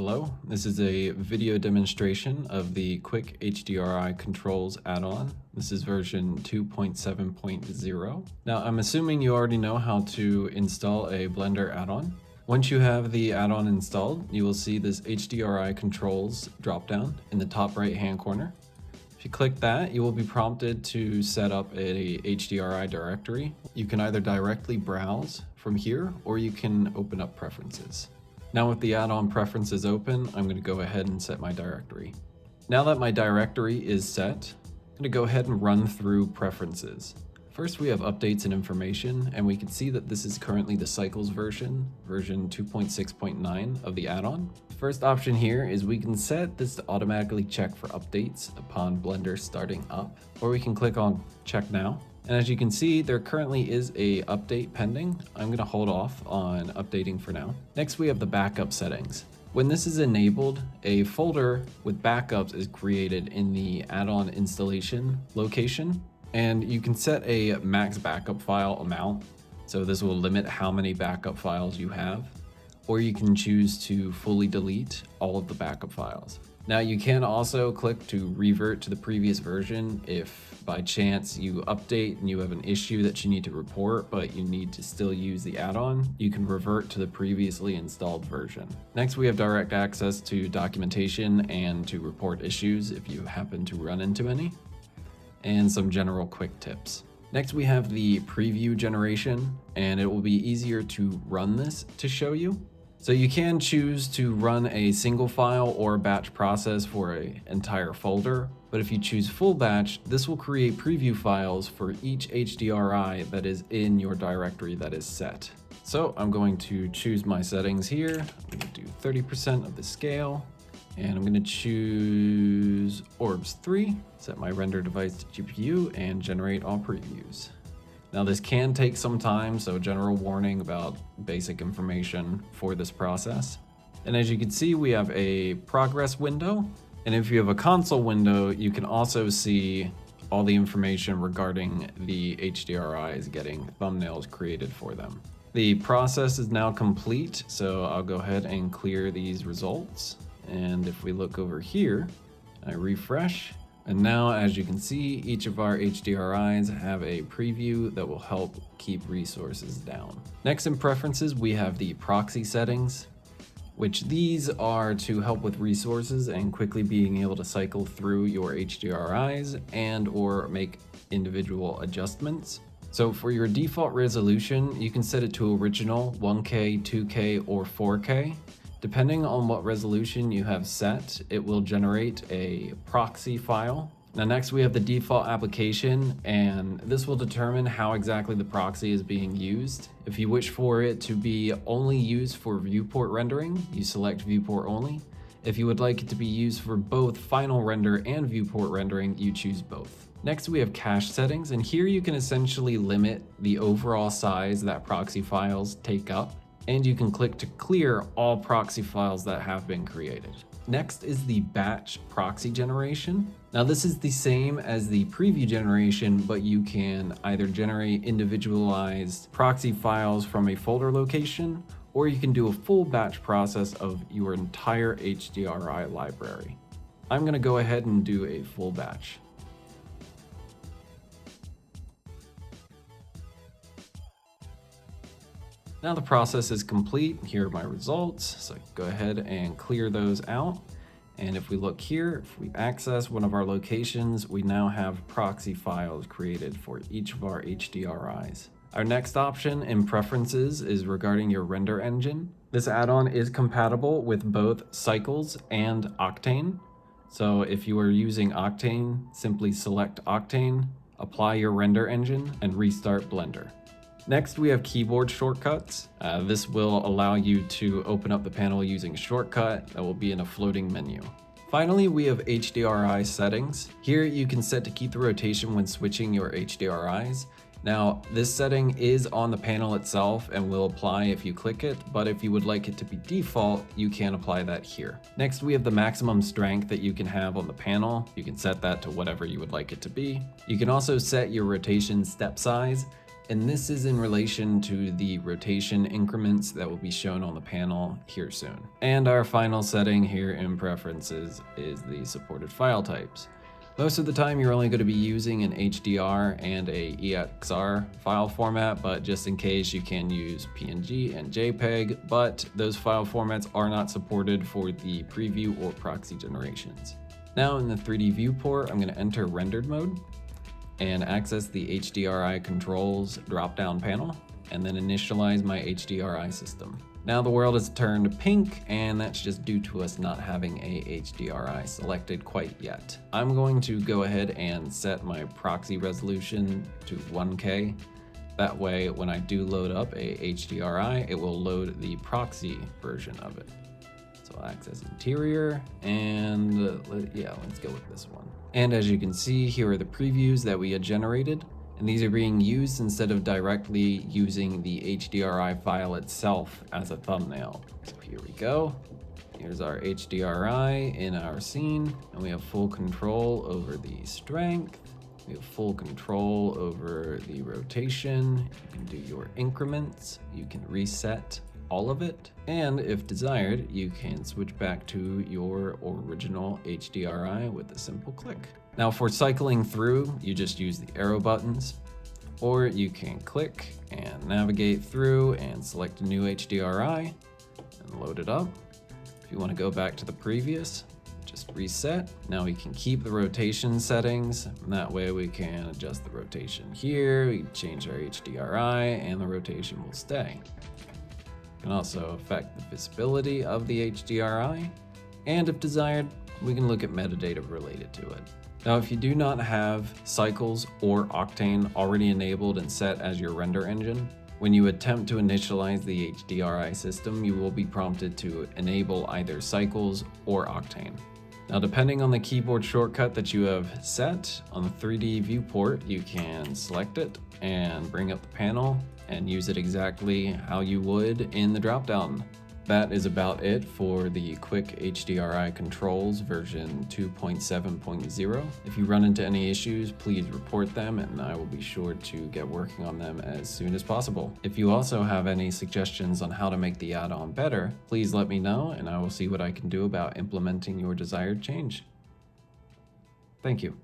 Hello, this is a video demonstration of the quick HDRI Controls add-on. This is version 2.7.0. Now, I'm assuming you already know how to install a Blender add-on. Once you have the add-on installed, you will see this HDRI Controls dropdown in the top right-hand corner. If you click that, you will be prompted to set up a HDRI directory. You can either directly browse from here, or you can open up preferences. Now with the add-on preferences open, I'm going to go ahead and set my directory. Now that my directory is set, I'm going to go ahead and run through preferences. First, we have updates and information, and we can see that this is currently the cycles version 2.6.9 of the add-on. First option here is we can set this to automatically check for updates upon Blender starting up, or we can click on check now. And as you can see, there currently is a update pending. I'm going to hold off on updating for now. Next, we have the backup settings. When this is enabled, a folder with backups is created in the add-on installation location, and you can set a max backup file amount. So this will limit how many backup files you have, or you can choose to fully delete all of the backup files. Now you can also click to revert to the previous version if by chance you update and you have an issue that you need to report, but you need to still use the add-on. You can revert to the previously installed version. Next, we have direct access to documentation and to report issues if you happen to run into any, and some general quick tips. Next, we have the preview generation, and it will be easier to run this to show you. So you can choose to run a single file or a batch process for an entire folder, but if you choose full batch, this will create preview files for each HDRI that is in your directory that is set. So I'm going to choose my settings here. I'm going to do 30% of the scale, and I'm going to choose Orbs 3, set my render device to GPU, and generate all previews. Now this can take some time, so general warning about basic information for this process. And as you can see, we have a progress window. And if you have a console window, you can also see all the information regarding the HDRIs getting thumbnails created for them. The process is now complete, so I'll go ahead and clear these results. And if we look over here, I refresh. And now, as you can see, each of our HDRIs have a preview that will help keep resources down. Next in preferences, we have the proxy settings, which these are to help with resources and quickly being able to cycle through your HDRIs and or make individual adjustments. So for your default resolution, you can set it to original, 1K, 2K, or 4K. Depending on what resolution you have set, it will generate a proxy file. Now next we have the default application, and this will determine how exactly the proxy is being used. If you wish for it to be only used for viewport rendering, you select viewport only. If you would like it to be used for both final render and viewport rendering, you choose both. Next we have cache settings, and here you can essentially limit the overall size that proxy files take up, and you can click to clear all proxy files that have been created. Next is the batch proxy generation. Now this is the same as the preview generation, but you can either generate individualized proxy files from a folder location, or you can do a full batch process of your entire HDRI library. I'm gonna go ahead and do a full batch. Now the process is complete. Here are my results. So go ahead and clear those out. And if we look here, if we access one of our locations, we now have proxy files created for each of our HDRIs. Our next option in preferences is regarding your render engine. This add-on is compatible with both Cycles and Octane. So if you are using Octane, simply select Octane, apply your render engine, and restart Blender. Next, we have keyboard shortcuts. This will allow you to open up the panel using a shortcut that will be in a floating menu. Finally, we have HDRI settings. Here you can set to keep the rotation when switching your HDRIs. Now, this setting is on the panel itself and will apply if you click it, but if you would like it to be default, you can apply that here. Next, we have the maximum strength that you can have on the panel. You can set that to whatever you would like it to be. You can also set your rotation step size. And this is in relation to the rotation increments that will be shown on the panel here soon. And our final setting here in preferences is the supported file types. Most of the time you're only going to be using an HDR and a EXR file format, but just in case you can use PNG and JPEG, but those file formats are not supported for the preview or proxy generations. Now in the 3D viewport, I'm going to enter rendered mode and access the HDRI Controls drop-down panel, and then initialize my HDRI system. Now the world has turned pink, and that's just due to us not having a HDRI selected quite yet. I'm going to go ahead and set my proxy resolution to 1K. That way, when I do load up a HDRI, it will load the proxy version of it. So I'll access interior, and let's go with this one. And as you can see, here are the previews that we had generated. And these are being used instead of directly using the HDRI file itself as a thumbnail. So here we go. Here's our HDRI in our scene, and we have full control over the strength. We have full control over the rotation. You can do your increments. You can reset all of it. And if desired, you can switch back to your original HDRI with a simple click. Now for cycling through, you just use the arrow buttons, or you can click and navigate through and select a new HDRI and load it up. If you want to go back to the previous, just reset. Now we can keep the rotation settings, and that way we can adjust the rotation here, we can change our HDRI, and the rotation will stay. We can also affect the visibility of the HDRI, and if desired, we can look at metadata related to it. Now, if you do not have cycles or Octane already enabled and set as your render engine, when you attempt to initialize the HDRI system, you will be prompted to enable either cycles or Octane. Now, depending on the keyboard shortcut that you have set on the 3D viewport, you can select it and bring up the panel and use it exactly how you would in the dropdown. That is about it for the quick HDRI Controls version 2.7.0. If you run into any issues, please report them and I will be sure to get working on them as soon as possible. If you also have any suggestions on how to make the add-on better, please let me know and I will see what I can do about implementing your desired change. Thank you.